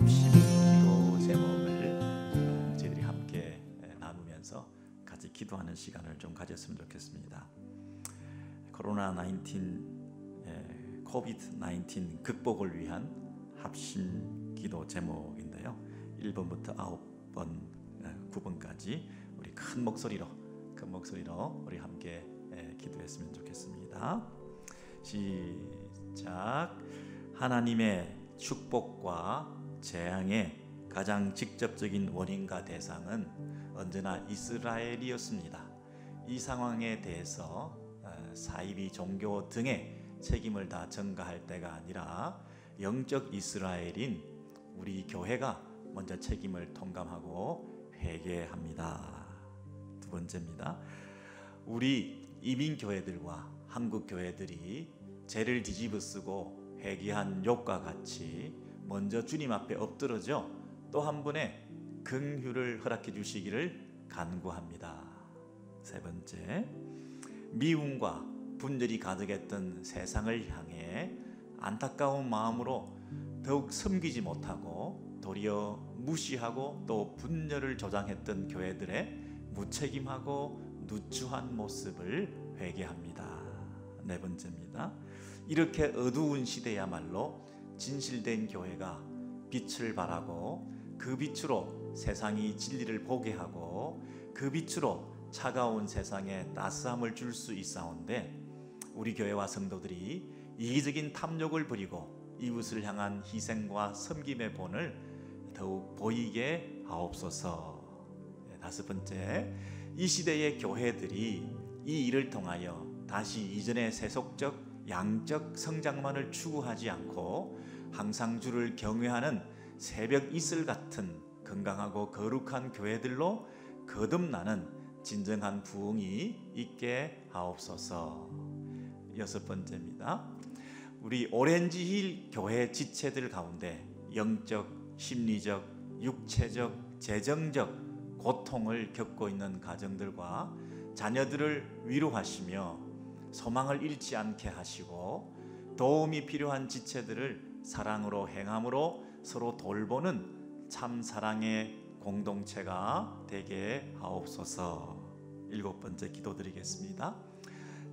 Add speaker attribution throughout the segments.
Speaker 1: 합심 기도 제목을 저희들이 함께 나누면서 같이 기도하는 시간을 좀 가졌으면 좋겠습니다. 코로나 19 코비드-19 극복을 위한 합심 기도 제목인데요. 1번부터 9번 9번까지 우리 큰 목소리로 우리 함께 기도했으면 좋겠습니다. 시작. 하나님의 축복과 재앙의 가장 직접적인 원인과 대상은 언제나 이스라엘이었습니다. 이 상황에 대해서 사이비 종교 등의 책임을 다 전가할 때가 아니라 영적 이스라엘인 우리 교회가 먼저 책임을 통감하고 회개합니다. 두 번째입니다. 우리 이민 교회들과 한국 교회들이 죄를 뒤집어쓰고 회개한 욥과 같이 먼저 주님 앞에 엎드러져 또 한 번의 긍휼을 허락해 주시기를 간구합니다. 세 번째, 미움과 분열이 가득했던 세상을 향해 안타까운 마음으로 더욱 섬기지 못하고 도리어 무시하고 또 분열을 조장했던 교회들의 무책임하고 누추한 모습을 회개합니다. 네 번째입니다. 이렇게 어두운 시대야말로 진실된 교회가 빛을 발하고 그 빛으로 세상이 진리를 보게 하고 그 빛으로 차가운 세상에 따스함을 줄 수 있사온데 우리 교회와 성도들이 이기적인 탐욕을 버리고 이웃을 향한 희생과 섬김의 본을 더욱 보이게 하옵소서. 다섯 번째, 이 시대의 교회들이 이 일을 통하여 다시 이전의 세속적 양적 성장만을 추구하지 않고 항상 주를 경외하는 새벽 이슬 같은 건강하고 거룩한 교회들로 거듭나는 진정한 부흥이 있게 하옵소서. 여섯 번째입니다. 우리 오렌지힐 교회 지체들 가운데 영적, 심리적, 육체적, 재정적 고통을 겪고 있는 가정들과 자녀들을 위로하시며 소망을 잃지 않게 하시고 도움이 필요한 지체들을 사랑으로 행함으로 서로 돌보는 참 사랑의 공동체가 되게 하옵소서. 일곱 번째 기도드리겠습니다.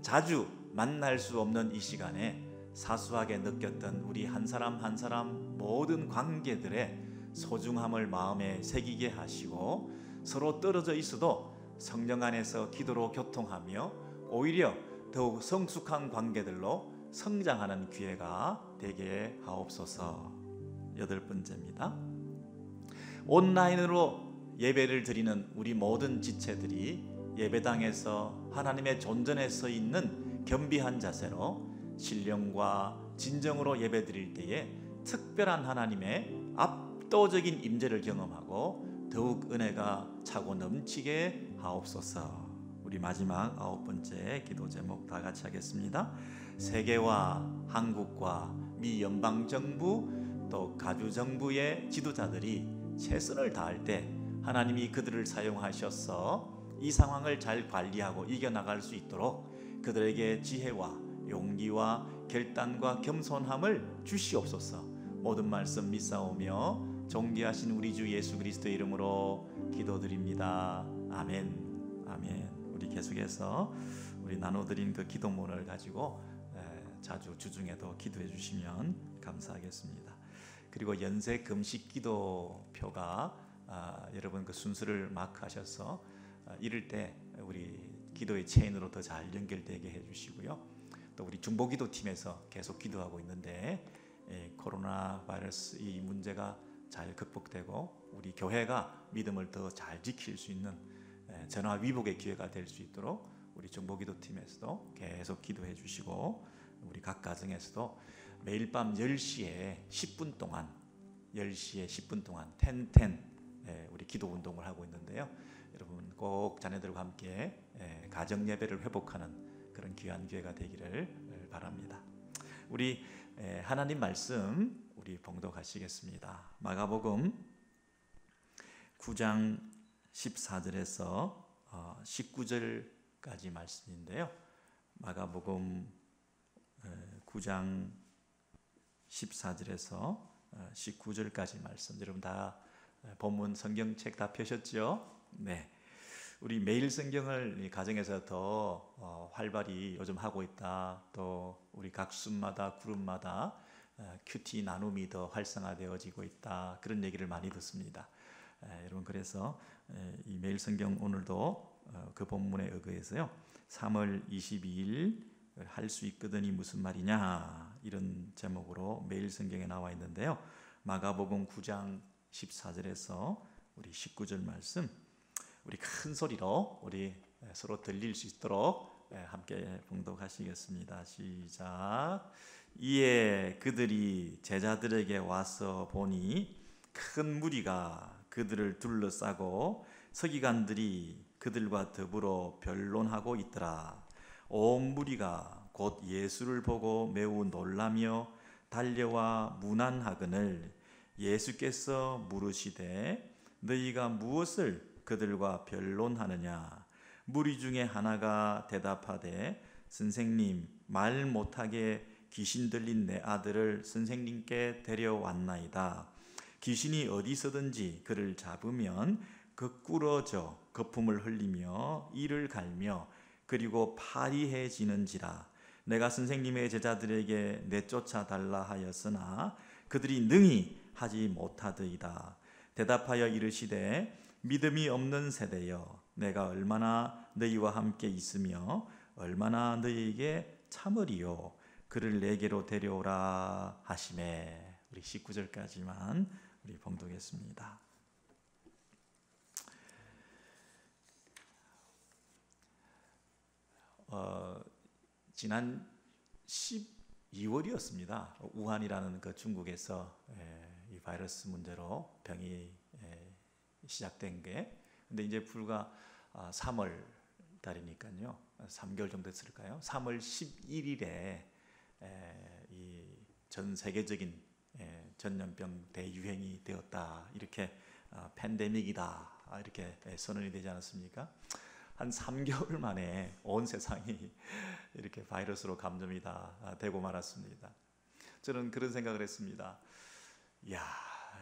Speaker 1: 자주 만날 수 없는 이 시간에 사소하게 느꼈던 우리 한 사람 한 사람 모든 관계들의 소중함을 마음에 새기게 하시고 서로 떨어져 있어도 성령 안에서 기도로 교통하며 오히려 더욱 성숙한 관계들로 성장하는 기회가 되게 하옵소서. 여덟 번째입니다. 온라인으로 예배를 드리는 우리 모든 지체들이 예배당에서 하나님의 존전에 서 있는 겸비한 자세로 신령과 진정으로 예배 드릴 때에 특별한 하나님의 압도적인 임재를 경험하고 더욱 은혜가 차고 넘치게 하옵소서. 우리 마지막 아홉 번째 기도 제목 다 같이 하겠습니다. 세계와 한국과 미 연방정부 또 가주정부의 지도자들이 최선을 다할 때 하나님이 그들을 사용하셔서 이 상황을 잘 관리하고 이겨나갈 수 있도록 그들에게 지혜와 용기와 결단과 겸손함을 주시옵소서. 모든 말씀 믿사오며 존귀하신 우리 주 예수 그리스도의 이름으로 기도드립니다. 아멘. 아멘. 우리 계속해서 우리 나눠드린 그 기도문을 가지고 자주 주중에도 기도해 주시면 감사하겠습니다. 그리고 연세 금식 기도표가 여러분 그 순서를 마크하셔서 이럴 때 우리 기도의 체인으로 더 잘 연결되게 해주시고요. 또 우리 중보기도팀에서 계속 기도하고 있는데 코로나 바이러스 이 문제가 잘 극복되고 우리 교회가 믿음을 더 잘 지킬 수 있는 전화 위복의 기회가 될 수 있도록 우리 중보기도팀에서도 계속 기도해 주시고 우리 각 가정에서도 매일 밤 10시에 10분 동안 10 ten 우리 기도 운동을 하고 있는데요. 여러분 꼭 자녀들과 함께 가정 예배를 회복하는 그런 귀한 기회가 되기를 바랍니다. 우리 하나님 말씀 우리 봉독하시겠습니다. 마가복음 9장 14절에서 19절까지 말씀인데요. 마가복음 9장 14절에서 19절까지 말씀. 여러분 다 본문 성경책 다 펴셨죠? 네. 우리 매일 성경을 가정에서 더 활발히 요즘 하고 있다. 또 우리 각 순마다 그룹마다 큐티 나눔이 더 활성화되어지고 있다. 그런 얘기를 많이 듣습니다. 여러분 그래서 이 매일 성경 오늘도 그 본문에 의거해서요. 3월 22일 할 수 있거든이 무슨 말이냐 이런 제목으로 매일 성경에 나와 있는데요. 마가복음 9장 14절에서 우리 19절 말씀 우리 큰 소리로 우리 서로 들릴 수 있도록 함께 봉독하시겠습니다. 시작. 이에 그들이 제자들에게 와서 보니 큰 무리가 그들을 둘러싸고 서기관들이 그들과 더불어 변론하고 있더라. 온 무리가 곧 예수를 보고 매우 놀라며 달려와 문안하거늘 예수께서 물으시되 너희가 무엇을 그들과 변론하느냐. 무리 중에 하나가 대답하되 선생님 말 못하게 귀신 들린 내 아들을 선생님께 데려왔나이다. 귀신이 어디서든지 그를 잡으면 끄꾸러져 거품을 흘리며 이를 갈며 그리고 파리해지는지라. 내가 선생님의 제자들에게 내쫓아 달라 하였으나 그들이 능히 하지 못하더이다. 대답하여 이르시되 믿음이 없는 세대여 내가 얼마나 너희와 함께 있으며 얼마나 너희에게 참으리요. 그를 내게로 데려오라 하시매. 우리 19절까지만 우리 봉독했습니다. 지난 12월이었습니다. 우한이라는 그 중국에서 이 바이러스 문제로 병이 시작된 게, 근데 이제 불과 3월 달이니까요. 3개월 정도 됐을까요? 3월 11일에 이 전 세계적인 전염병 대유행이 되었다. 이렇게 팬데믹이다. 이렇게 선언이 되지 않았습니까? 한 3개월 만에 온 세상이 이렇게 바이러스로 감염이 다 되고 말았습니다. 저는 그런 생각을 했습니다. 이야,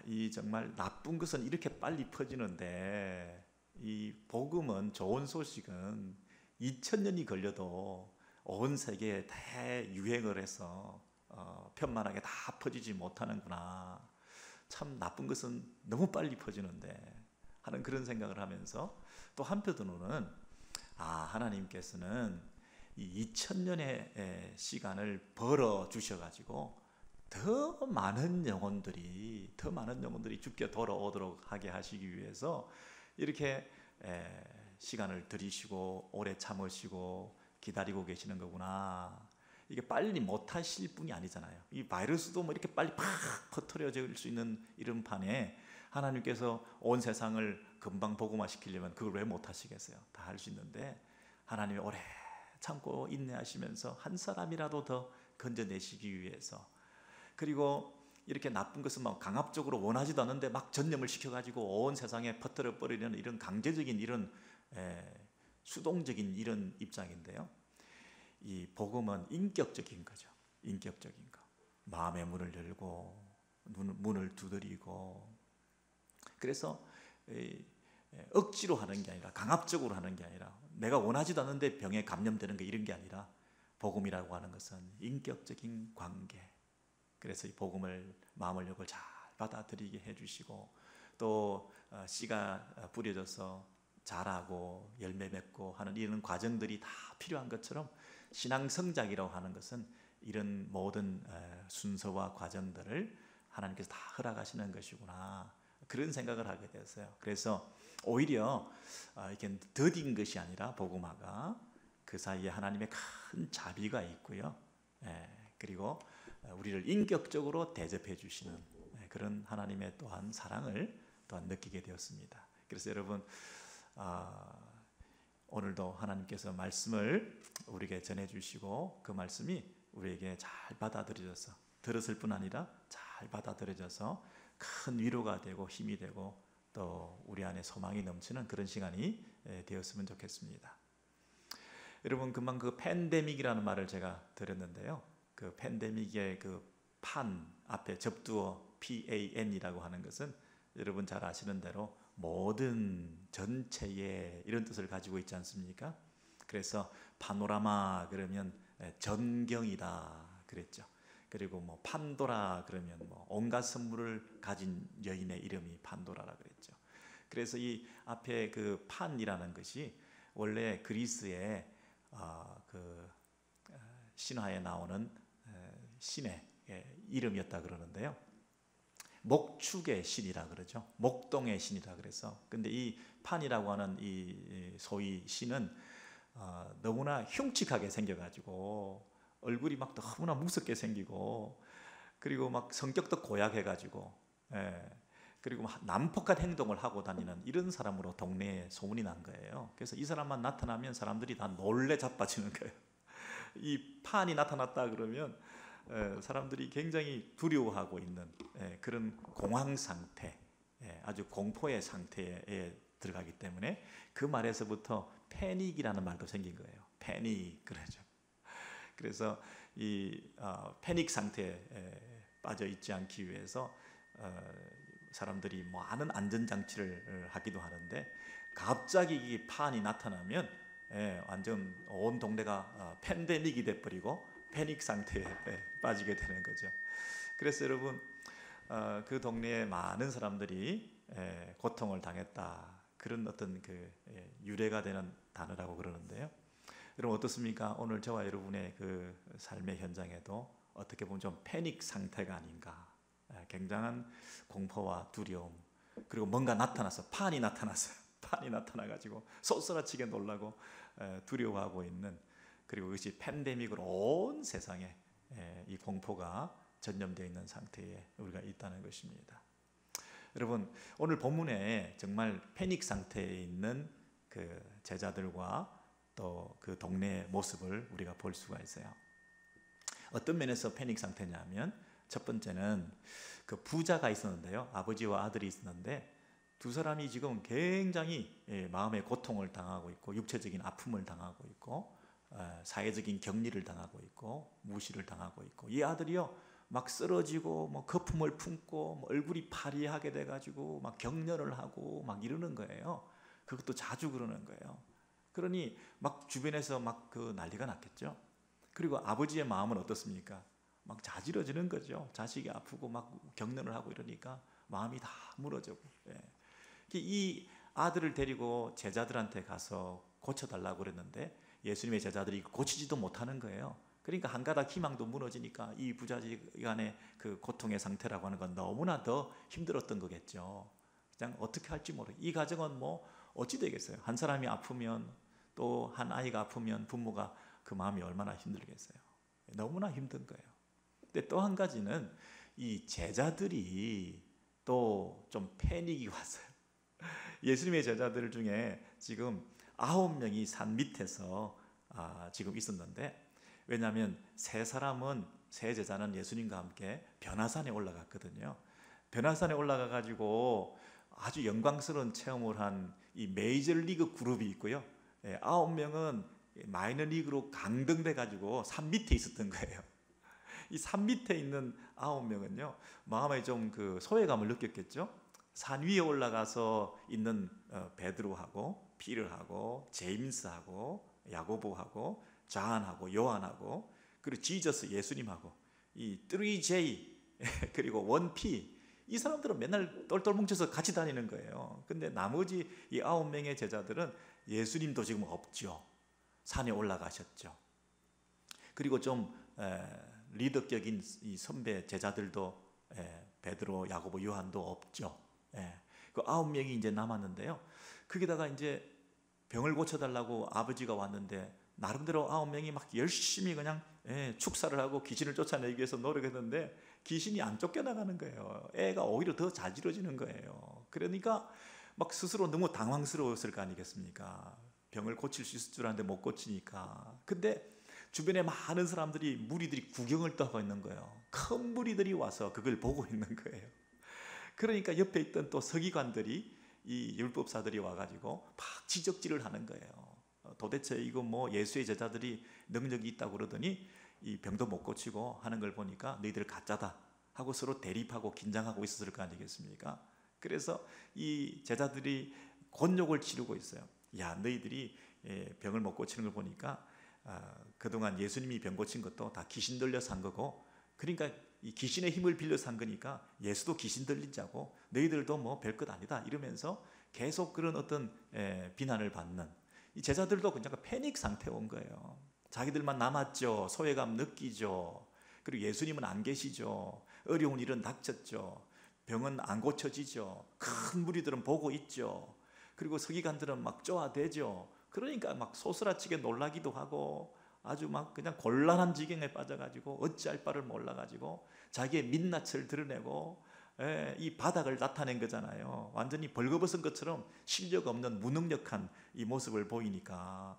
Speaker 1: 이 정말 나쁜 것은 이렇게 빨리 퍼지는데 이 복음은, 좋은 소식은 2000년이 걸려도 온 세계에 대유행을 해서 편만하게 다 퍼지지 못하는구나. 참 나쁜 것은 너무 빨리 퍼지는데 하는 그런 생각을 하면서, 또 한편으로는 하나님께서는 이 2000년의 시간을 벌어 주셔가지고 더 많은 영혼들이 죽게 돌아오도록 하게 하시기 위해서 이렇게 시간을 들이시고 오래 참으시고 기다리고 계시는 거구나. 이게 빨리 못하실 분이 아니잖아요. 이 바이러스도 뭐 이렇게 빨리 팍 퍼뜨려질 수 있는 이런 판에 하나님께서 온 세상을 금방 복음화시키려면 그걸 왜 못하시겠어요? 다 할 수 있는데 하나님이 오래 참고 인내하시면서 한 사람이라도 더 건져내시기 위해서, 그리고 이렇게 나쁜 것은 막 강압적으로 원하지도 않는데 막 전염을 시켜가지고 온 세상에 퍼뜨려 버리려는 이런 강제적인 이런 수동적인 이런 입장인데요. 이 복음은 인격적인 거죠. 인격적인 거. 마음의 문을 열고 문을 두드리고, 그래서 억지로 하는 게 아니라, 강압적으로 하는 게 아니라, 내가 원하지도 않는데 병에 감염되는 거, 이런 게 아니라 복음이라고 하는 것은 인격적인 관계. 그래서 이 복음을, 마음을 열고 잘 받아들이게 해주시고, 또 씨가 뿌려져서 자라고 열매 맺고 하는 이런 과정들이 다 필요한 것처럼 신앙 성장이라고 하는 것은 이런 모든 순서와 과정들을 하나님께서 다 허락하시는 것이구나, 그런 생각을 하게 됐어요. 그래서 오히려 이렇게 더딘 것이 아니라 복음화가 그 사이에 하나님의 큰 자비가 있고요. 그리고 우리를 인격적으로 대접해 주시는 그런 하나님의 또한 사랑을 또한 느끼게 되었습니다. 그래서 여러분, 오늘도 하나님께서 말씀을 우리에게 전해주시고 그 말씀이 우리에게 잘 받아들여져서, 들었을 뿐 아니라 잘 받아들여져서 큰 위로가 되고 힘이 되고 또 우리 안에 소망이 넘치는 그런 시간이 되었으면 좋겠습니다. 여러분, 금방 그 팬데믹이라는 말을 제가 들었는데요. 그 팬데믹의 그 판 앞에 접두어 PAN이라고 하는 것은 여러분 잘 아시는 대로 모든, 전체의 이런 뜻을 가지고 있지 않습니까? 그래서 파노라마 그러면 전경이다 그랬죠. 그리고 뭐 판도라 그러면 뭐 온갖 선물을 가진 여인의 이름이 판도라라 그랬죠. 그래서 이 앞에 그 판이라는 것이 원래 그리스의 그 신화에 나오는 신의 이름이었다 그러는데요. 목축의 신이라 그러죠. 목동의 신이라 그래서. 근데 이 판이라고 하는 이 소위 신은 너무나 흉측하게 생겨가지고 얼굴이 막 너무나 무섭게 생기고, 그리고 막 성격도 고약해가지고, 그리고 막 난폭한 행동을 하고 다니는 이런 사람으로 동네에 소문이 난 거예요. 그래서 이 사람만 나타나면 사람들이 다 놀래 자빠지는 거예요. 이 판이 나타났다 그러면 사람들이 굉장히 두려워하고 있는 그런 공황 상태, 아주 공포의 상태에 들어가기 때문에 그 말에서부터 패닉이라는 말도 생긴 거예요. 패닉 그러죠. 그래서 이 패닉 상태에 빠져 있지 않기 위해서 사람들이 많은 안전장치를 하기도 하는데, 갑자기 이 판이 나타나면 완전 온 동네가 팬데믹이 돼버리고 패닉 상태에 빠지게 되는 거죠. 그래서 여러분 그 동네에 많은 사람들이 고통을 당했다, 그런 어떤 그 유래가 되는 단어라고 그러는데요. 여러분 어떻습니까? 오늘 저와 여러분의 그 삶의 현장에도 어떻게 보면 좀 패닉 상태가 아닌가, 굉장한 공포와 두려움, 그리고 뭔가 나타나서 판이 나타났어요. 판이 나타나가지고 쏘쏘라치게 놀라고 두려워하고 있는, 그리고 그것이 팬데믹으로 온 세상에 이 공포가 전염되어 있는 상태에 우리가 있다는 것입니다. 여러분 오늘 본문에 정말 패닉 상태에 있는 그 제자들과 또 그 동네의 모습을 우리가 볼 수가 있어요. 어떤 면에서 패닉 상태냐면, 첫 번째는 그 부자가 있었는데요. 아버지와 아들이 있었는데 두 사람이 지금 굉장히 마음의 고통을 당하고 있고, 육체적인 아픔을 당하고 있고, 사회적인 격리를 당하고 있고, 무시를 당하고 있고, 이 아들이요 막 쓰러지고 뭐 거품을 품고 뭐 얼굴이 파리하게 돼가지고 막 격려를 하고 막 이러는 거예요. 그것도 자주 그러는 거예요. 그러니 막 주변에서 막 그 난리가 났겠죠. 그리고 아버지의 마음은 어떻습니까? 막 자지러지는 거죠. 자식이 아프고 막 격려를 하고 이러니까 마음이 다 무너지고. 이 아들을 데리고 제자들한테 가서 고쳐달라고 그랬는데 예수님의 제자들이 고치지도 못하는 거예요. 그러니까 한 가닥 희망도 무너지니까 이 부자지간의 그 고통의 상태라고 하는 건 너무나 더 힘들었던 거겠죠. 그냥 어떻게 할지 모르. 이 가정은 뭐 어찌 되겠어요? 한 사람이 아프면, 또 한 아이가 아프면 부모가 그 마음이 얼마나 힘들겠어요. 너무나 힘든 거예요. 근데 또 한 가지는 이 제자들이 또 좀 패닉이 왔어요. 예수님의 제자들 중에 지금 9명이 산 밑에서 지금 있었는데, 왜냐하면 세 제자는 예수님과 함께 변화산에 올라갔거든요. 변화산에 올라가 가지고 아주 영광스러운 체험을 한 이 메이저리그 그룹이 있고요. 9명은 마이너리그로 강등돼 가지고 산 밑에 있었던 거예요. 이 산 밑에 있는 9명은요 마음에 좀 그 소외감을 느꼈겠죠. 산 위에 올라가서 있는 베드로하고 피르하고 제임스하고 야고보하고 잔하고 요한하고 그리고 지저스 예수님하고 이 3J 그리고 1P, 이 사람들은 맨날 똘똘 뭉쳐서 같이 다니는 거예요. 근데 나머지 이 9명의 제자들은 예수님도 지금 없죠. 산에 올라가셨죠. 그리고 좀 리더격인 이 선배 제자들도 베드로, 야고보, 요한도 없죠. 그 9명이 이제 남았는데요. 거기다가 이제 병을 고쳐달라고 아버지가 왔는데 나름대로 9명이 막 열심히 그냥 축사를 하고 귀신을 쫓아내기 위해서 노력했는데 귀신이 안 쫓겨나가는 거예요. 애가 오히려 더 자지러지는 거예요. 그러니까 막 스스로 너무 당황스러웠을 거 아니겠습니까? 병을 고칠 수 있을 줄 알았는데 못 고치니까. 근데 주변에 많은 사람들이, 무리들이 구경을 또 하고 있는 거예요. 큰 무리들이 와서 그걸 보고 있는 거예요. 그러니까 옆에 있던 또 서기관들이, 이 율법사들이 와가지고 막 지적질을 하는 거예요. 도대체 이거 뭐 예수의 제자들이 능력이 있다고 그러더니 이 병도 못 고치고 하는 걸 보니까 너희들 가짜다 하고 서로 대립하고 긴장하고 있었을 거 아니겠습니까? 그래서 이 제자들이 곤욕을 치르고 있어요. 야, 너희들이 병을 못 고치는 걸 보니까 그동안 예수님이 병 고친 것도 다 귀신 들려서 한 거고, 그러니까 이 귀신의 힘을 빌려서 한 거니까 예수도 귀신 들린 자고 너희들도 뭐 별것 아니다 이러면서 계속 그런 어떤 비난을 받는, 이 제자들도 그냥 패닉 상태에 온 거예요. 자기들만 남았죠. 소외감 느끼죠. 그리고 예수님은 안 계시죠. 어려운 일은 닥쳤죠. 병은 안 고쳐지죠. 큰 무리들은 보고 있죠. 그리고 서기관들은 막 쪼아대죠. 그러니까 막 소스라치게 놀라기도 하고 아주 막 그냥 곤란한 지경에 빠져가지고 어찌할 바를 몰라가지고 자기의 민낯을 드러내고 이 바닥을 나타낸 거잖아요. 완전히 벌거벗은 것처럼 실력 없는 무능력한 이 모습을 보이니까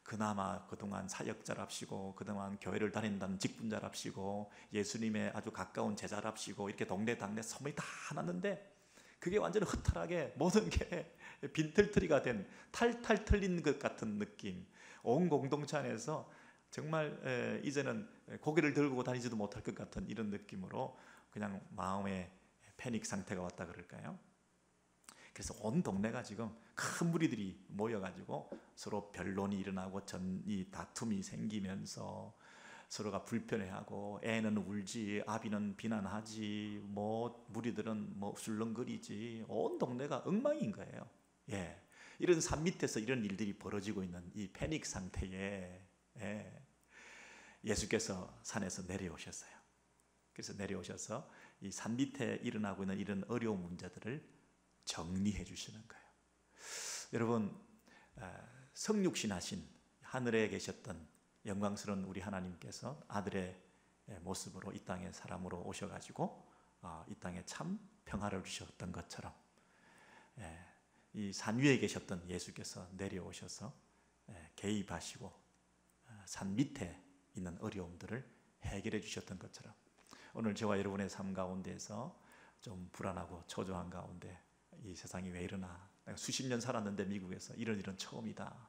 Speaker 1: 그나마 그동안 사역자랍시고 그동안 교회를 다닌다는 직분자랍시고 예수님의 아주 가까운 제자랍시고 이렇게 동네당네 소문이 다 났는데 그게 완전히 허탈하게 모든 게 빈털터리가 된 탈탈 털린 것 같은 느낌. 온 공동체 안에서 정말 이제는 고개를 들고 다니지도 못할 것 같은 이런 느낌으로 그냥 마음의 패닉 상태가 왔다 그럴까요? 그래서 온 동네가 지금 큰 무리들이 모여가지고 서로 변론이 일어나고 이 다툼이 생기면서 서로가 불편해하고 애는 울지 아비는 비난하지 뭐 무리들은 뭐 술렁거리지 온 동네가 엉망인 거예요. 예, 이런 산 밑에서 이런 일들이 벌어지고 있는 이 패닉 상태에 예수께서 산에서 내려오셨어요. 그래서 내려오셔서 이 산 밑에 일어나고 있는 이런 어려운 문제들을 정리해 주시는 거예요. 여러분, 성육신하신 하늘에 계셨던 영광스러운 우리 하나님께서 아들의 모습으로 이 땅에 사람으로 오셔가지고 이 땅에 참 평화를 주셨던 것처럼 이 산 위에 계셨던 예수께서 내려오셔서 개입하시고 산 밑에 있는 어려움들을 해결해 주셨던 것처럼 오늘 저와 여러분의 삶 가운데서 좀 불안하고 초조한 가운데 이 세상이 왜 이러나, 내가 수십 년 살았는데 미국에서 이런 일은 처음이다,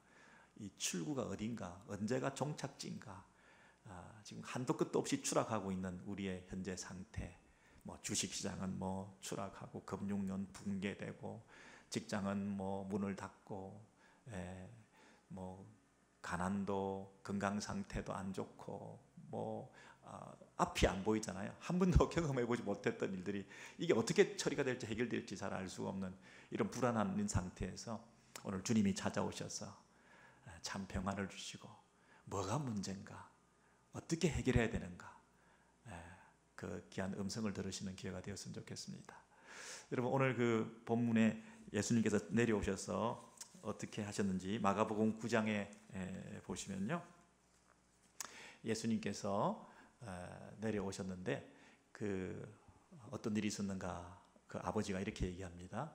Speaker 1: 이 출구가 어딘가, 언제가 종착지인가, 지금 한도 끝도 없이 추락하고 있는 우리의 현재 상태, 뭐 주식시장은 뭐 추락하고 금융은 붕괴되고 직장은 뭐 문을 닫고 뭐 가난도 건강 상태도 안 좋고 뭐 앞이 안 보이잖아요. 한 번도 경험해보지 못했던 일들이 이게 어떻게 처리가 될지 해결될지 잘 알 수가 없는 이런 불안한 상태에서 오늘 주님이 찾아오셔서 참 평안을 주시고 뭐가 문제인가, 어떻게 해결해야 되는가, 그 귀한 음성을 들으시는 기회가 되었으면 좋겠습니다. 여러분, 오늘 그 본문에 예수님께서 내려오셔서 어떻게 하셨는지 마가복음 9장에 보시면요, 예수님께서 내려오셨는데 그 어떤 일이 있었는가, 그 아버지가 이렇게 얘기합니다.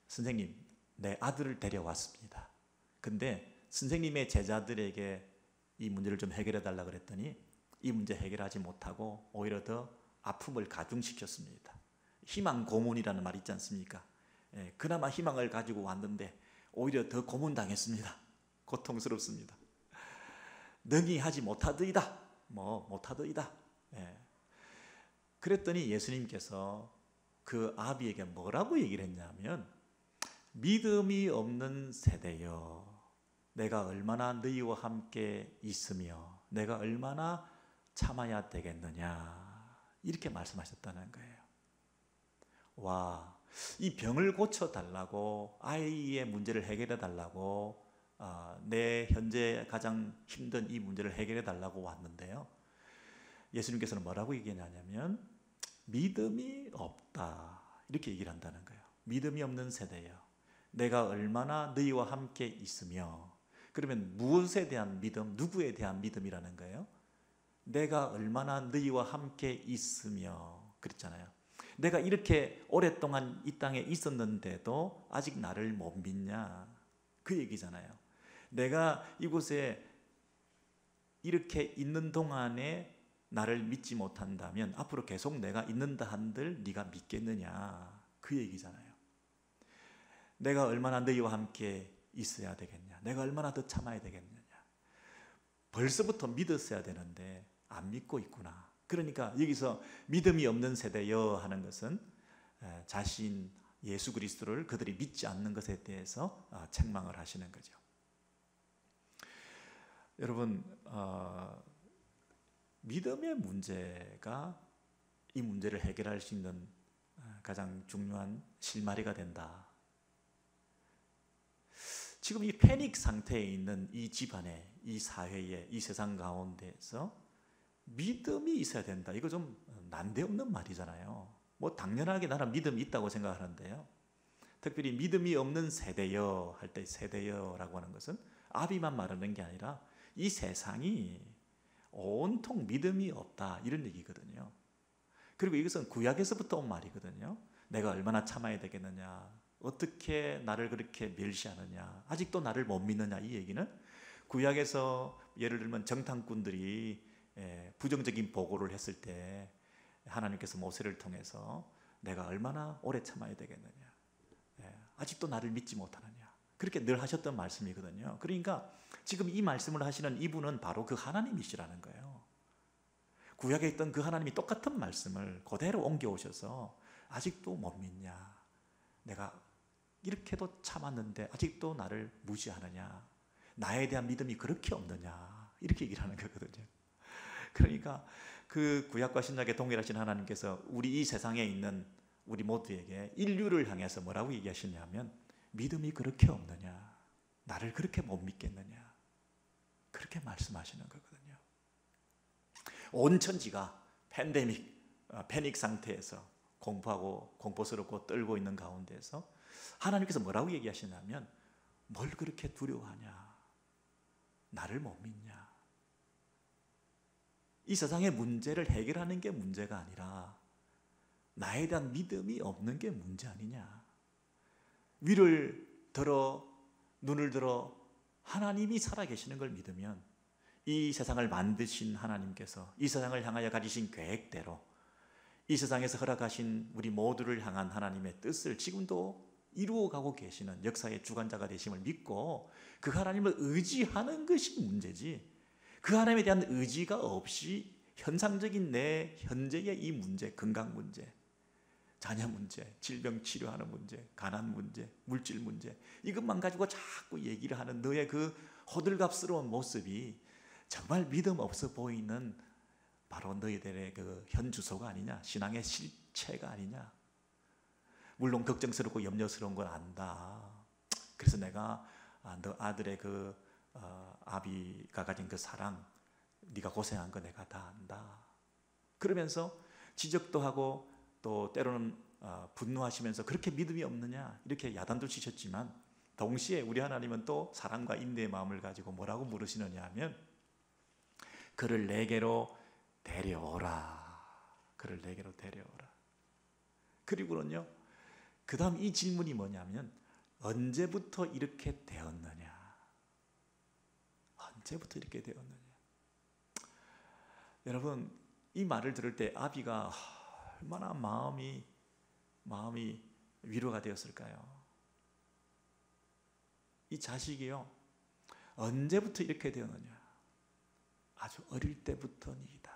Speaker 1: 선생님, 내 아들을 데려왔습니다. 근데 선생님의 제자들에게 이 문제를 좀 해결해 달라 그랬더니 이 문제 해결하지 못하고 오히려 더 아픔을 가중시켰습니다. 희망 고문이라는 말 있지 않습니까? 그나마 희망을 가지고 왔는데 오히려 더 고문당했습니다. 고통스럽습니다. 능히 하지 못하더이다. 뭐 못하더이다. 그랬더니 예수님께서 그 아비에게 뭐라고 얘기를 했냐면, 믿음이 없는 세대여, 내가 얼마나 너희와 함께 있으며 내가 얼마나 참아야 되겠느냐, 이렇게 말씀하셨다는 거예요. 와, 이 병을 고쳐달라고, 아이의 문제를 해결해달라고, 내 현재 가장 힘든 이 문제를 해결해달라고 왔는데요, 예수님께서는 뭐라고 얘기하냐면 믿음이 없다, 이렇게 얘기를 한다는 거예요. 믿음이 없는 세대예요. 내가 얼마나 너희와 함께 있으며, 그러면 무엇에 대한 믿음, 누구에 대한 믿음이라는 거예요? 내가 얼마나 너희와 함께 있으며, 그랬잖아요. 내가 이렇게 오랫동안 이 땅에 있었는데도 아직 나를 못 믿냐, 그 얘기잖아요. 내가 이곳에 이렇게 있는 동안에 나를 믿지 못한다면 앞으로 계속 내가 있는다 한들 네가 믿겠느냐, 그 얘기잖아요. 내가 얼마나 너희와 함께 있어야 되겠냐, 내가 얼마나 더 참아야 되겠느냐. 벌써부터 믿었어야 되는데 안 믿고 있구나, 그러니까 여기서 믿음이 없는 세대여 하는 것은 자신 예수 그리스도를 그들이 믿지 않는 것에 대해서 책망을 하시는 거죠. 여러분, 믿음의 문제가 이 문제를 해결할 수 있는 가장 중요한 실마리가 된다. 지금 이 패닉 상태에 있는 이 집안에, 이 사회에, 이 세상 가운데에서 믿음이 있어야 된다. 이거 좀 난데없는 말이잖아요. 뭐 당연하게 나는 믿음이 있다고 생각하는데요. 특별히 믿음이 없는 세대여 할 때 세대여라고 하는 것은 아비만 말하는 게 아니라 이 세상이 온통 믿음이 없다 이런 얘기거든요. 그리고 이것은 구약에서부터 온 말이거든요. 내가 얼마나 참아야 되겠느냐, 어떻게 나를 그렇게 멸시하느냐, 아직도 나를 못 믿느냐, 이 얘기는 구약에서 예를 들면 정탐꾼들이 부정적인 보고를 했을 때 하나님께서 모세를 통해서 내가 얼마나 오래 참아야 되겠느냐, 아직도 나를 믿지 못하느냐, 그렇게 늘 하셨던 말씀이거든요. 그러니까 지금 이 말씀을 하시는 이분은 바로 그 하나님이시라는 거예요. 구약에 있던 그 하나님이 똑같은 말씀을 그대로 옮겨오셔서 아직도 못 믿냐, 내가 이렇게도 참았는데 아직도 나를 무시하느냐, 나에 대한 믿음이 그렇게 없느냐, 이렇게 얘기를 하는 거거든요. 그러니까 그 구약과 신약에 동일하신 하나님께서 우리 이 세상에 있는 우리 모두에게 인류를 향해서 뭐라고 얘기하시냐면 믿음이 그렇게 없느냐, 나를 그렇게 못 믿겠느냐, 그렇게 말씀하시는 거거든요. 온 천지가 패닉 상태에서 공포하고 공포스럽고 떨고 있는 가운데서 하나님께서 뭐라고 얘기하시냐면 뭘 그렇게 두려워하냐, 나를 못 믿냐. 이 세상의 문제를 해결하는 게 문제가 아니라 나에 대한 믿음이 없는 게 문제 아니냐. 위를 들어 눈을 들어 하나님이 살아계시는 걸 믿으면 이 세상을 만드신 하나님께서 이 세상을 향하여 가지신 계획대로 이 세상에서 허락하신 우리 모두를 향한 하나님의 뜻을 지금도 이루어가고 계시는 역사의 주관자가 되심을 믿고 그 하나님을 의지하는 것이 문제지, 그 하나님에 대한 의지가 없이 현상적인 내 현재의 이 문제, 건강 문제, 자녀 문제, 질병 치료하는 문제, 가난 문제, 물질 문제, 이것만 가지고 자꾸 얘기를 하는 너의 그 호들갑스러운 모습이 정말 믿음 없어 보이는 바로 너희들의 그 현주소가 아니냐, 신앙의 실체가 아니냐. 물론 걱정스럽고 염려스러운 건 안다. 그래서 내가 너 아들의 그 아비가 가진 그 사랑, 네가 고생한 거 내가 다 안다. 그러면서 지적도 하고 또 때로는 분노하시면서 그렇게 믿음이 없느냐 이렇게 야단도 치셨지만 동시에 우리 하나님은 또 사랑과 인내의 마음을 가지고 뭐라고 물으시느냐 하면 그를 내게로 데려오라. 그를 내게로 데려오라. 그리고는요, 그 다음 이 질문이 뭐냐면 언제부터 이렇게 되었느냐. 언제부터 이렇게 되었느냐. 여러분, 이 말을 들을 때 아비가 얼마나 마음이 위로가 되었을까요? 이 자식이요, 언제부터 이렇게 되었느냐. 아주 어릴 때부터니이다.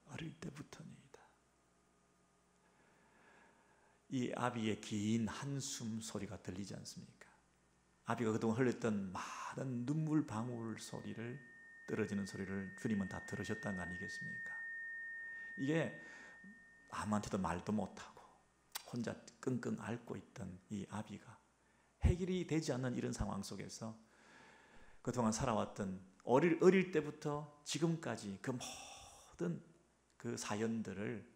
Speaker 1: 어릴 때부터니이다. 이 아비의 긴 한숨 소리가 들리지 않습니까? 아비가 그동안 흘렸던 많은 눈물 방울 소리를, 떨어지는 소리를 주님은 다 들으셨다는 거 아니겠습니까? 이게 아무한테도 말도 못하고 혼자 끙끙 앓고 있던 이 아비가 해결이 되지 않는 이런 상황 속에서 그동안 살아왔던 어릴 때부터 지금까지 그 모든 그 사연들을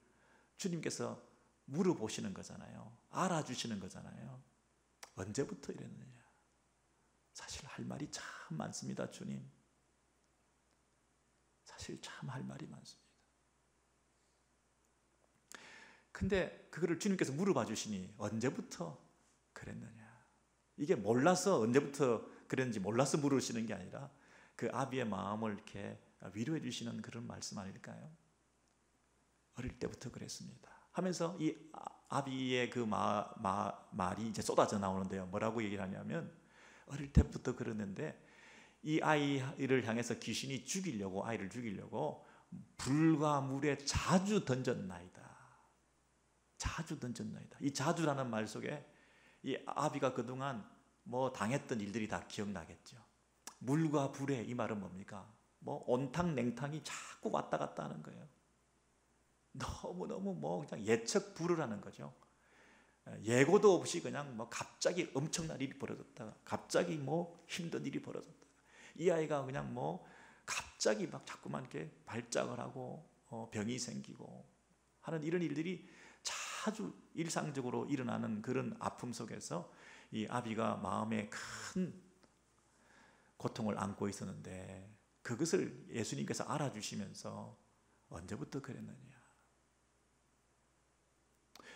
Speaker 1: 주님께서 물어보시는 거잖아요. 알아주시는 거잖아요. 언제부터 이랬느냐. 사실 할 말이 참 많습니다, 주님. 사실 참 할 말이 많습니다. 근데 그거를 주님께서 물어봐 주시니 언제부터 그랬느냐. 이게 몰라서 언제부터 그랬는지 몰라서 물으시는 게 아니라 그 아비의 마음을 이렇게 위로해 주시는 그런 말씀 아닐까요? 어릴 때부터 그랬습니다 하면서 이 아비의 그 말이 이제 쏟아져 나오는데요. 뭐라고 얘기를 하냐면 어릴 때부터 그랬는데 이 아이를 향해서 귀신이 아이를 죽이려고 불과 물에 자주 던졌나이다. 자주 던졌나이다. 이 자주라는 말 속에 이 아비가 그동안 뭐 당했던 일들이 다 기억나겠죠. 물과 불에, 이 말은 뭡니까? 뭐 온탕 냉탕이 자꾸 왔다 갔다 하는 거예요. 너무너무 뭐 그냥 예측 불허라는 거죠. 예고도 없이 그냥 뭐 갑자기 엄청난 일이 벌어졌다가 갑자기 뭐 힘든 일이 벌어졌다가 이 아이가 그냥 뭐 갑자기 막 자꾸만 이렇게 발작을 하고 병이 생기고 하는 이런 일들이 자주 일상적으로 일어나는 그런 아픔 속에서 이 아비가 마음에 큰 고통을 안고 있었는데 그것을 예수님께서 알아주시면서 언제부터 그랬느냐.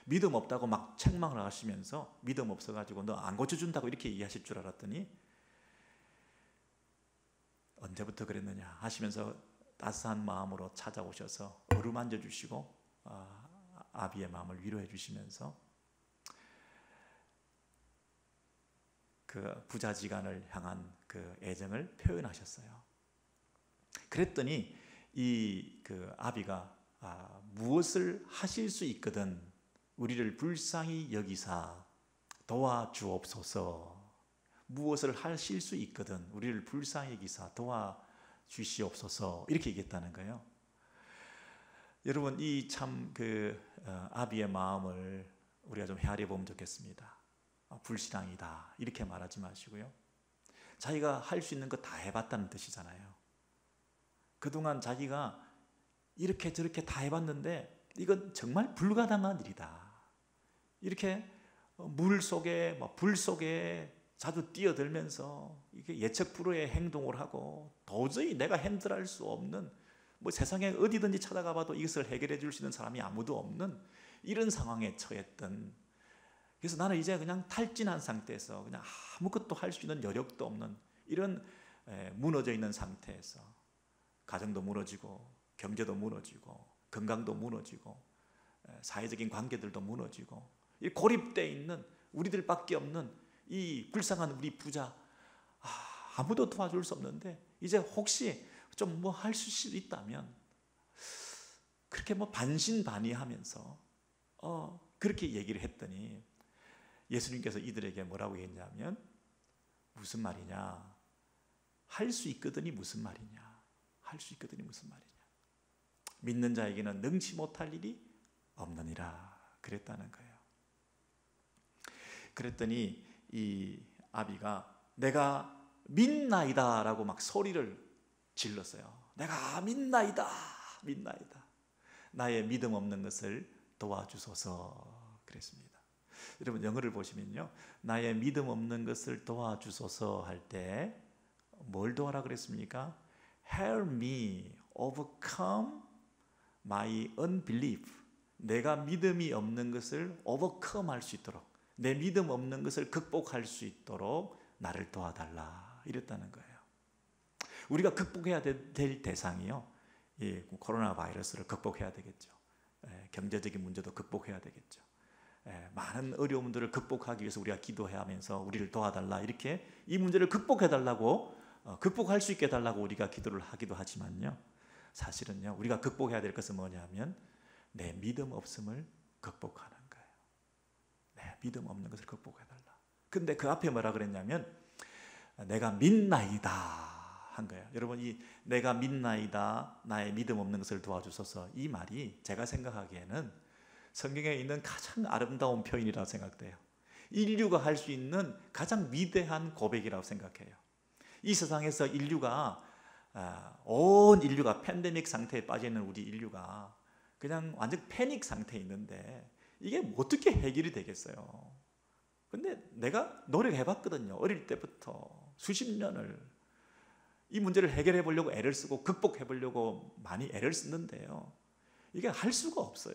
Speaker 1: 믿음 없다고 막 책망을 하시면서 믿음 없어가지고 너 안 고쳐준다고 이렇게 얘기하실 줄 알았더니 언제부터 그랬느냐 하시면서 따스한 마음으로 찾아오셔서 어루만져 주시고 아비의 마음을 위로해 주시면서 그 부자지간을 향한 그 애정을 표현하셨어요. 그랬더니 이 그 아비가 무엇을 하실 수 있거든 우리를 불쌍히 여기사 도와주옵소서. 무엇을 하실 수 있거든 우리를 불쌍히 여기사 도와주시옵소서 이렇게 얘기했다는 거예요. 여러분 이 참 그 아비의 마음을 우리가 좀 헤아려 보면 좋겠습니다. 불신앙이다 이렇게 말하지 마시고요. 자기가 할 수 있는 거 다 해봤다는 뜻이잖아요. 그동안 자기가 이렇게 저렇게 다 해봤는데 이건 정말 불가능한 일이다. 이렇게 물 속에 불 속에 자주 뛰어들면서 이게 예측 불허의 행동을 하고 도저히 내가 핸들할 수 없는 뭐 세상에 어디든지 찾아가 봐도 이것을 해결해 줄 수 있는 사람이 아무도 없는 이런 상황에 처했던, 그래서 나는 이제 그냥 탈진한 상태에서 그냥 아무것도 할 수 있는 여력도 없는 이런 무너져 있는 상태에서 가정도 무너지고 경제도 무너지고 건강도 무너지고 사회적인 관계들도 무너지고 이 고립되어 있는 우리들밖에 없는 이 불쌍한 우리 부자, 아무도 도와줄 수 없는데 이제 혹시 좀 뭐 할 수 있다면 그렇게 뭐 반신반의하면서 그렇게 얘기를 했더니 예수님께서 이들에게 뭐라고 했냐면 무슨 말이냐, 할 수 있거든이 무슨 말이냐, 할 수 있거든이 무슨 말이냐, 믿는 자에게는 능치 못할 일이 없느니라 그랬다는 거예요. 그랬더니 이 아비가 내가 믿나이다 라고 막 소리를 질렀어요. 내가 믿나이다, 믿나이다. 나의 믿음 없는 것을 도와주소서 그랬습니다. 여러분 영어를 보시면요, 나의 믿음 없는 것을 도와주소서 할 때 뭘 도와라 그랬습니까? Help me overcome my unbelief. 내가 믿음이 없는 것을 overcome 할 수 있도록, 내 믿음 없는 것을 극복할 수 있도록 나를 도와달라 이랬다는 거예요. 우리가 극복해야 될 대상이요, 이 코로나 바이러스를 극복해야 되겠죠. 경제적인 문제도 극복해야 되겠죠. 많은 어려움들을 극복하기 위해서 우리가 기도해야 하면서 우리를 도와달라 이렇게 이 문제를 극복해달라고, 극복할 수 있게 해달라고 우리가 기도를 하기도 하지만요, 사실은요 우리가 극복해야 될 것은 뭐냐면 내 믿음 없음을 극복하는 거예요. 내 믿음 없는 것을 극복해달라. 근데 그 앞에 뭐라 그랬냐면 내가 믿나이다 한 거예요. 여러분 이 내가 믿나이다, 나의 믿음 없는 것을 도와주소서, 이 말이 제가 생각하기에는 성경에 있는 가장 아름다운 표현이라고 생각돼요. 인류가 할 수 있는 가장 위대한 고백이라고 생각해요. 이 세상에서 인류가 온 인류가 팬데믹 상태에 빠져 있는 우리 인류가 그냥 완전 패닉 상태에 있는데 이게 어떻게 해결이 되겠어요? 근데 내가 노력해봤거든요. 어릴 때부터 수십 년을 이 문제를 해결해 보려고 애를 쓰고 극복해 보려고 많이 애를 썼는데요, 이게 할 수가 없어요.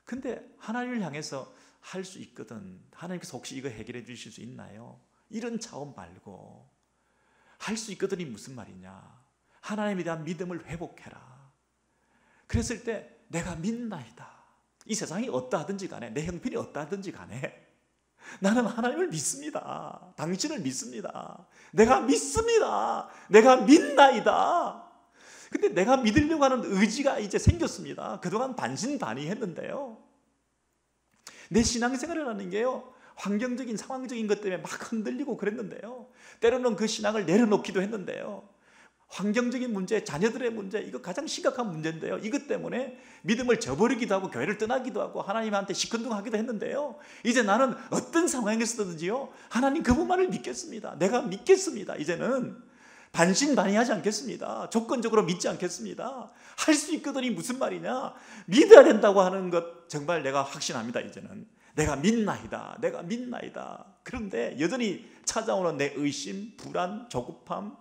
Speaker 1: 근데 하나님을 향해서 할 수 있거든, 하나님께서 혹시 이거 해결해 주실 수 있나요? 이런 차원 말고 할 수 있거든이 무슨 말이냐, 하나님에 대한 믿음을 회복해라. 그랬을 때 내가 믿나이다. 이 세상이 어떠하든지 간에, 내 형편이 어떠하든지 간에 나는 하나님을 믿습니다. 당신을 믿습니다. 내가 믿습니다. 내가 믿나이다. 근데 내가 믿으려고 하는 의지가 이제 생겼습니다. 그동안 반신반의했는데요. 내 신앙생활을 하는 게요, 환경적인 상황적인 것 때문에 막 흔들리고 그랬는데요. 때로는 그 신앙을 내려놓기도 했는데요. 환경적인 문제, 자녀들의 문제, 이거 가장 심각한 문제인데요. 이것 때문에 믿음을 저버리기도 하고 교회를 떠나기도 하고 하나님한테 시큰둥하기도 했는데요. 이제 나는 어떤 상황에서든지요, 하나님 그분만을 믿겠습니다. 내가 믿겠습니다. 이제는 반신반의하지 않겠습니다. 조건적으로 믿지 않겠습니다. 할 수 있거든이 무슨 말이냐? 믿어야 된다고 하는 것 정말 내가 확신합니다. 이제는 내가 믿나이다. 내가 믿나이다. 그런데 여전히 찾아오는 내 의심, 불안, 조급함,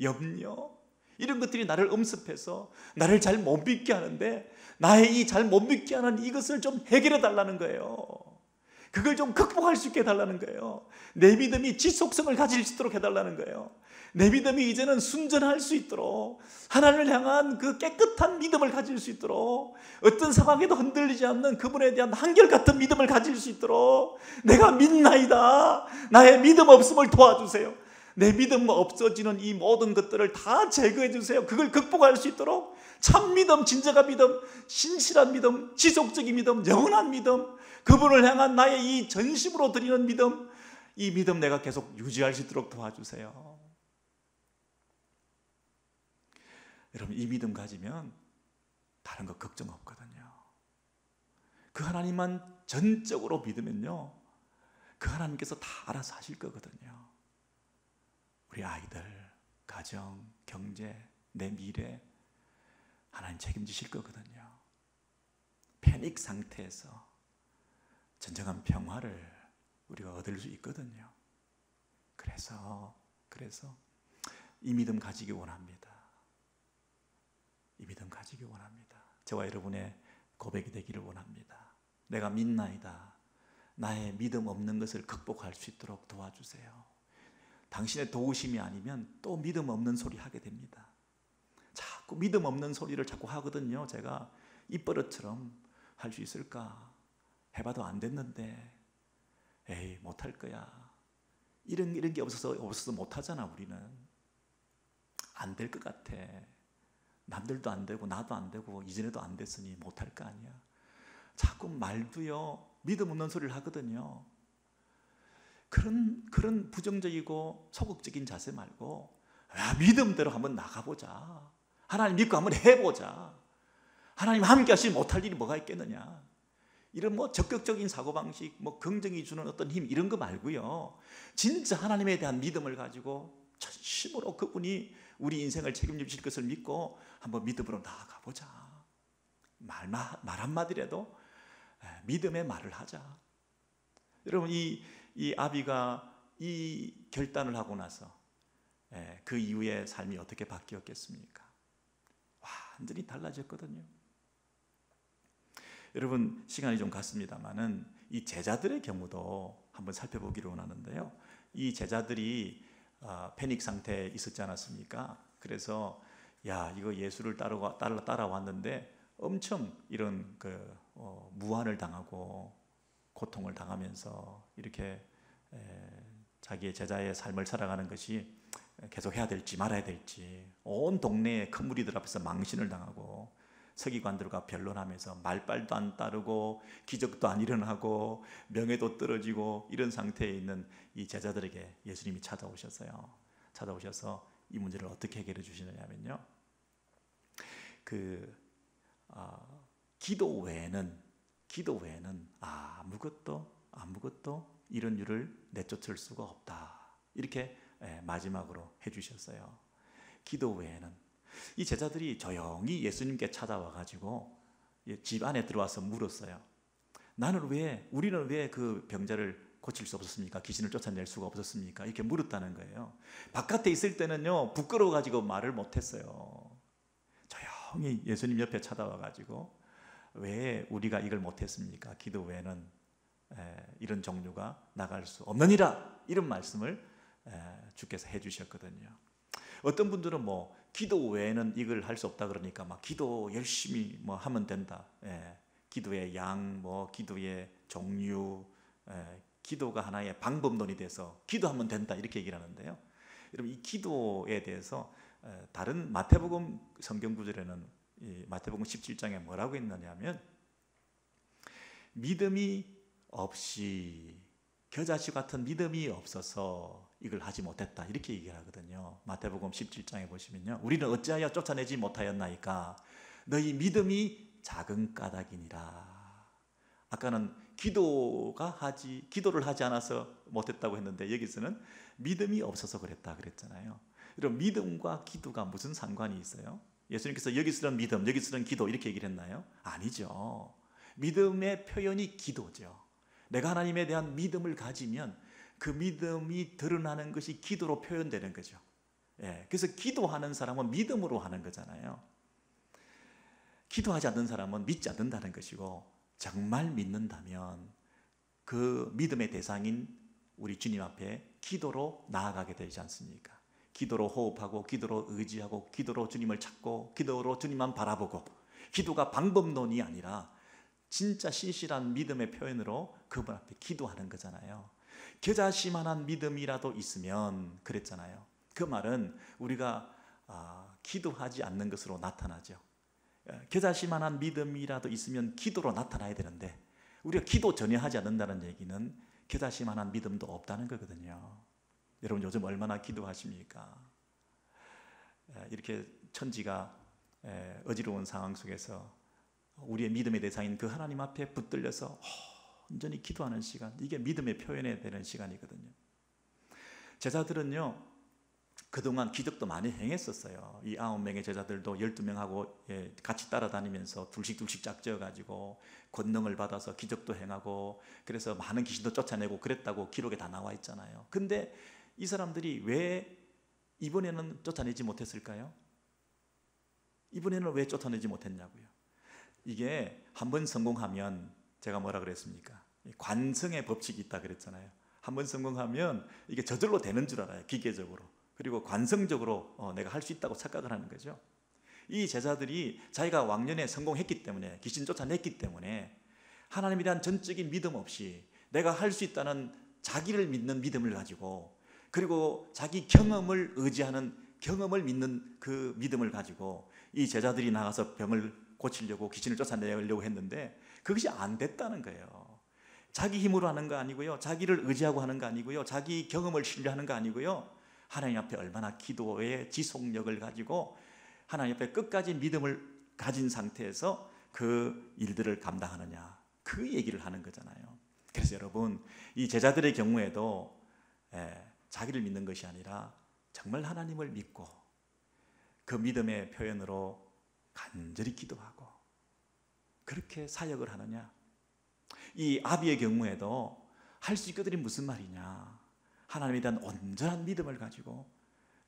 Speaker 1: 염려, 이런 것들이 나를 엄습해서 나를 잘 못 믿게 하는데, 나의 이 잘 못 믿게 하는 이것을 좀 해결해 달라는 거예요. 그걸 좀 극복할 수 있게 해달라는 거예요. 내 믿음이 지속성을 가질 수 있도록 해달라는 거예요. 내 믿음이 이제는 순전할 수 있도록, 하나님을 향한 그 깨끗한 믿음을 가질 수 있도록, 어떤 상황에도 흔들리지 않는 그분에 대한 한결같은 믿음을 가질 수 있도록 내가 믿나이다. 나의 믿음 없음을 도와주세요. 내 믿음 없어지는 이 모든 것들을 다 제거해 주세요. 그걸 극복할 수 있도록 참 믿음, 진정한 믿음, 신실한 믿음, 지속적인 믿음, 영원한 믿음, 그분을 향한 나의 이 전심으로 드리는 믿음, 이 믿음 내가 계속 유지할 수 있도록 도와주세요. 여러분, 이 믿음 가지면 다른 거 걱정 없거든요. 그 하나님만 전적으로 믿으면요, 그 하나님께서 다 알아서 하실 거거든요. 우리 아이들, 가정, 경제, 내 미래 하나님 책임지실 거거든요. 패닉 상태에서 진정한 평화를 우리가 얻을 수 있거든요. 그래서 이 믿음 가지기 원합니다. 이 믿음 가지기 원합니다. 저와 여러분의 고백이 되기를 원합니다. 내가 믿나이다. 나의 믿음 없는 것을 극복할 수 있도록 도와주세요. 당신의 도우심이 아니면 또 믿음 없는 소리 하게 됩니다. 자꾸 믿음 없는 소리를 자꾸 하거든요. 제가 입버릇처럼 할 수 있을까? 해봐도 안 됐는데, 에이 못할 거야. 이런 게 없어서 못하잖아. 우리는 안 될 것 같아. 남들도 안 되고 나도 안 되고 이전에도 안 됐으니 못할 거 아니야. 자꾸 말도요, 믿음 없는 소리를 하거든요. 그런 부정적이고 소극적인 자세 말고, 믿음대로 한번 나가보자. 하나님 믿고 한번 해보자. 하나님 함께 하시면 못할 일이 뭐가 있겠느냐. 이런 적극적인 사고방식, 긍정이 주는 어떤 힘, 이런 거 말고요, 진짜 하나님에 대한 믿음을 가지고 전심으로 그분이 우리 인생을 책임져 주실 것을 믿고 한번 믿음으로 나아가보자. 말 한마디라도 믿음의 말을 하자. 여러분, 이 아비가 이 결단을 하고 나서 그 이후에 삶이 어떻게 바뀌었겠습니까? 완전히 달라졌거든요. 여러분, 시간이 좀 갔습니다만은 이 제자들의 경우도 한번 살펴보기를 원하는데요. 이 제자들이 패닉 상태에 있었지 않았습니까? 그래서 이거 예수를 따라왔는데 엄청 이런 무한을 당하고 고통을 당하면서 이렇게 자기의 제자의 삶을 살아가는 것이 계속 해야 될지 말아야 될지, 온 동네의 큰 무리들 앞에서 망신을 당하고 서기관들과 변론하면서 말빨도 안 따르고 기적도 안 일어나고 명예도 떨어지고 이런 상태에 있는 이 제자들에게 예수님이 찾아오셔서 이 문제를 어떻게 해결해 주시느냐면요, 기도 외에는 아무것도 이런 일을 내쫓을 수가 없다. 이렇게 마지막으로 해주셨어요. 기도 외에는. 이 제자들이 조용히 예수님께 찾아와 가지고 집 안에 들어와서 물었어요. 우리는 왜 그 병자를 고칠 수 없었습니까? 귀신을 쫓아낼 수가 없었습니까? 이렇게 물었다는 거예요. 바깥에 있을 때는요, 부끄러워 가지고 말을 못했어요. 조용히 예수님 옆에 찾아와 가지고 왜 우리가 이걸 못했습니까? 기도 외에는 이런 종류가 나갈 수 없느니라, 이런 말씀을 주께서 해주셨거든요. 어떤 분들은 기도 외에는 이걸 할 수 없다 그러니까 기도 열심히 하면 된다. 기도의 양, 기도의 종류, 기도가 하나의 방법론이 돼서 기도하면 된다, 이렇게 얘기를 하는데요. 여러분, 이 기도에 대해서 다른 마태복음 성경 구절에는 이 마태복음 17장에 뭐라고 했느냐면 믿음이 없이 겨자씨 같은 믿음이 없어서 이걸 하지 못했다 이렇게 얘기를 하거든요. 마태복음 17장에 보시면요, 우리는 어찌하여 쫓아내지 못하였나이까 너희 믿음이 작은 까닭이니라. 아까는 기도를 하지 않아서 못했다고 했는데 여기서는 믿음이 없어서 그랬다 그랬잖아요. 그럼 믿음과 기도가 무슨 상관이 있어요? 예수님께서 여기 쓰는 믿음, 여기 쓰는 기도 이렇게 얘기를 했나요? 아니죠. 믿음의 표현이 기도죠. 내가 하나님에 대한 믿음을 가지면 그 믿음이 드러나는 것이 기도로 표현되는 거죠. 그래서 기도하는 사람은 믿음으로 하는 거잖아요. 기도하지 않는 사람은 믿지 않는다는 것이고, 정말 믿는다면 그 믿음의 대상인 우리 주님 앞에 기도로 나아가게 되지 않습니까? 기도로 호흡하고, 기도로 의지하고, 기도로 주님을 찾고, 기도로 주님만 바라보고, 기도가 방법론이 아니라 진짜 신실한 믿음의 표현으로 그분 앞에 기도하는 거잖아요. 겨자씨만한 믿음이라도 있으면 그랬잖아요. 그 말은 우리가 기도하지 않는 것으로 나타나죠. 겨자씨만한 믿음이라도 있으면 기도로 나타나야 되는데 우리가 기도 전혀 하지 않는다는 얘기는 겨자씨만한 믿음도 없다는 거거든요. 여러분 요즘 얼마나 기도하십니까? 이렇게 천지가 어지러운 상황 속에서 우리의 믿음의 대상인 그 하나님 앞에 붙들려서 온전히 기도하는 시간, 이게 믿음의 표현이 되는 시간이거든요. 제자들은요 그동안 기적도 많이 행했었어요. 이 9명의 제자들도 12명하고 같이 따라다니면서 둘씩 짝지어가지고 권능을 받아서 기적도 행하고, 그래서 많은 귀신도 쫓아내고 그랬다고 기록에 다 나와 있잖아요. 근데 이 사람들이 왜 이번에는 쫓아내지 못했을까요? 이번에는 왜 쫓아내지 못했냐고요. 이게 한번 성공하면, 제가 뭐라 그랬습니까? 관성의 법칙이 있다 그랬잖아요. 한번 성공하면 이게 저절로 되는 줄 알아요. 기계적으로. 그리고 관성적으로 내가 할 수 있다고 착각을 하는 거죠. 이 제자들이 자기가 왕년에 성공했기 때문에, 귀신 쫓아냈기 때문에 하나님에 대한 전적인 믿음 없이 내가 할 수 있다는 자기를 믿는 믿음을 가지고, 그리고 자기 경험을 의지하는, 경험을 믿는 그 믿음을 가지고 이 제자들이 나가서 병을 고치려고, 귀신을 쫓아내려고 했는데 그것이 안 됐다는 거예요. 자기 힘으로 하는 거 아니고요, 자기를 의지하고 하는 거 아니고요, 자기 경험을 신뢰하는 거 아니고요, 하나님 앞에 얼마나 기도의 지속력을 가지고 하나님 앞에 끝까지 믿음을 가진 상태에서 그 일들을 감당하느냐, 그 얘기를 하는 거잖아요. 그래서 여러분, 이 제자들의 경우에도 자기를 믿는 것이 아니라 정말 하나님을 믿고 그 믿음의 표현으로 간절히 기도하고 그렇게 사역을 하느냐. 이 아비의 경우에도 할 수 있거든이 무슨 말이냐, 하나님에 대한 온전한 믿음을 가지고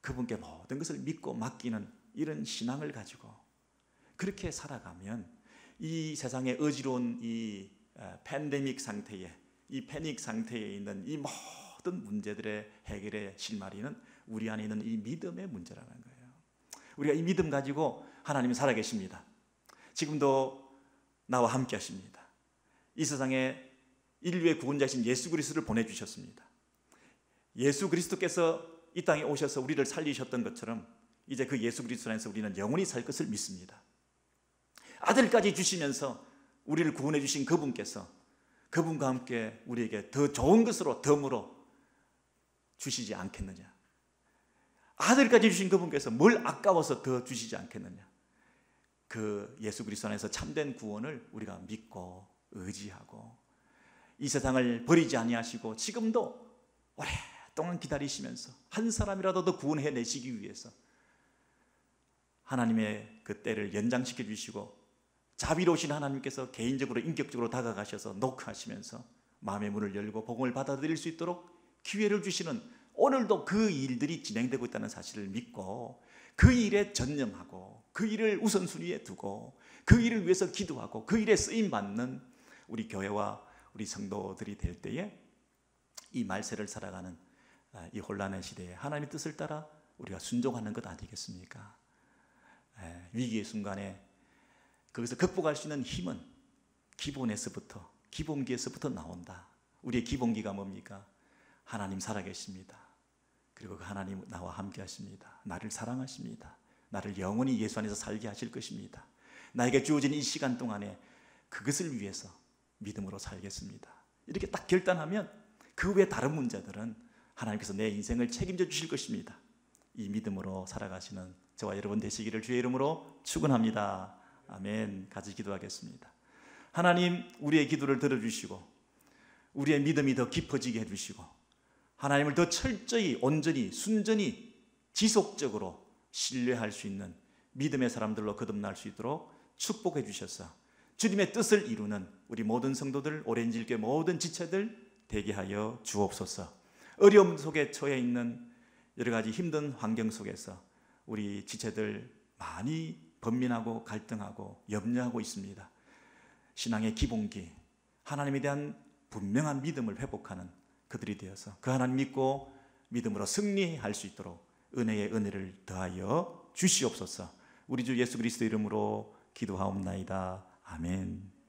Speaker 1: 그분께 모든 것을 믿고 맡기는 이런 신앙을 가지고 그렇게 살아가면 이 세상의 어지러운 이 팬데믹 상태에, 이 패닉 상태에 있는 이 모든 문제들의 해결의 실마리는 우리 안에 있는 이 믿음의 문제라는 거예요. 우리가 이 믿음 가지고 하나님이 살아계십니다. 지금도 나와 함께 하십니다. 이 세상에 인류의 구원자이신 예수 그리스도를 보내주셨습니다. 예수 그리스도께서 이 땅에 오셔서 우리를 살리셨던 것처럼 이제 그 예수 그리스도 안에서 우리는 영원히 살 것을 믿습니다. 아들까지 주시면서 우리를 구원해 주신 그분께서 그분과 함께 우리에게 더 좋은 것으로 덤으로 주시지 않겠느냐. 아들까지 주신 그분께서 뭘 아까워서 더 주시지 않겠느냐. 그 예수 그리스도 안에서 참된 구원을 우리가 믿고 의지하고 이 세상을 버리지 아니하시고 지금도 오랫동안 기다리시면서 한 사람이라도 더 구원해내시기 위해서 하나님의 그 때를 연장시켜 주시고 자비로우신 하나님께서 개인적으로 인격적으로 다가가셔서 노크하시면서 마음의 문을 열고 복음을 받아들일 수 있도록 기회를 주시는, 오늘도 그 일들이 진행되고 있다는 사실을 믿고 그 일에 전념하고 그 일을 우선순위에 두고 그 일을 위해서 기도하고 그 일에 쓰임받는 우리 교회와 우리 성도들이 될 때에 이 말세를 살아가는 이 혼란의 시대에 하나님의 뜻을 따라 우리가 순종하는 것 아니겠습니까? 위기의 순간에 거기서 극복할 수 있는 힘은 기본에서부터, 기본기에서부터 나온다. 우리의 기본기가 뭡니까? 하나님 살아계십니다. 그리고 그 하나님 나와 함께 하십니다. 나를 사랑하십니다. 나를 영원히 예수 안에서 살게 하실 것입니다. 나에게 주어진 이 시간 동안에 그것을 위해서 믿음으로 살겠습니다. 이렇게 딱 결단하면 그 외 다른 문제들은 하나님께서 내 인생을 책임져 주실 것입니다. 이 믿음으로 살아가시는 저와 여러분 되시기를 주의 이름으로 축원합니다. 아멘. 같이 기도하겠습니다. 하나님, 우리의 기도를 들어주시고 우리의 믿음이 더 깊어지게 해주시고 하나님을 더 철저히 온전히 순전히 지속적으로 신뢰할 수 있는 믿음의 사람들로 거듭날 수 있도록 축복해 주셔서 주님의 뜻을 이루는 우리 모든 성도들, 오렌지일교회 모든 지체들 되게 하여 주옵소서. 어려움 속에 처해 있는 여러 가지 힘든 환경 속에서 우리 지체들 많이 번민하고 갈등하고 염려하고 있습니다. 신앙의 기본기, 하나님에 대한 분명한 믿음을 회복하는 그들이 되어서 그 하나님 믿고 믿음으로 승리할 수 있도록 은혜의 은혜를 더하여 주시옵소서. 우리 주 예수 그리스도 이름으로 기도하옵나이다. 아멘.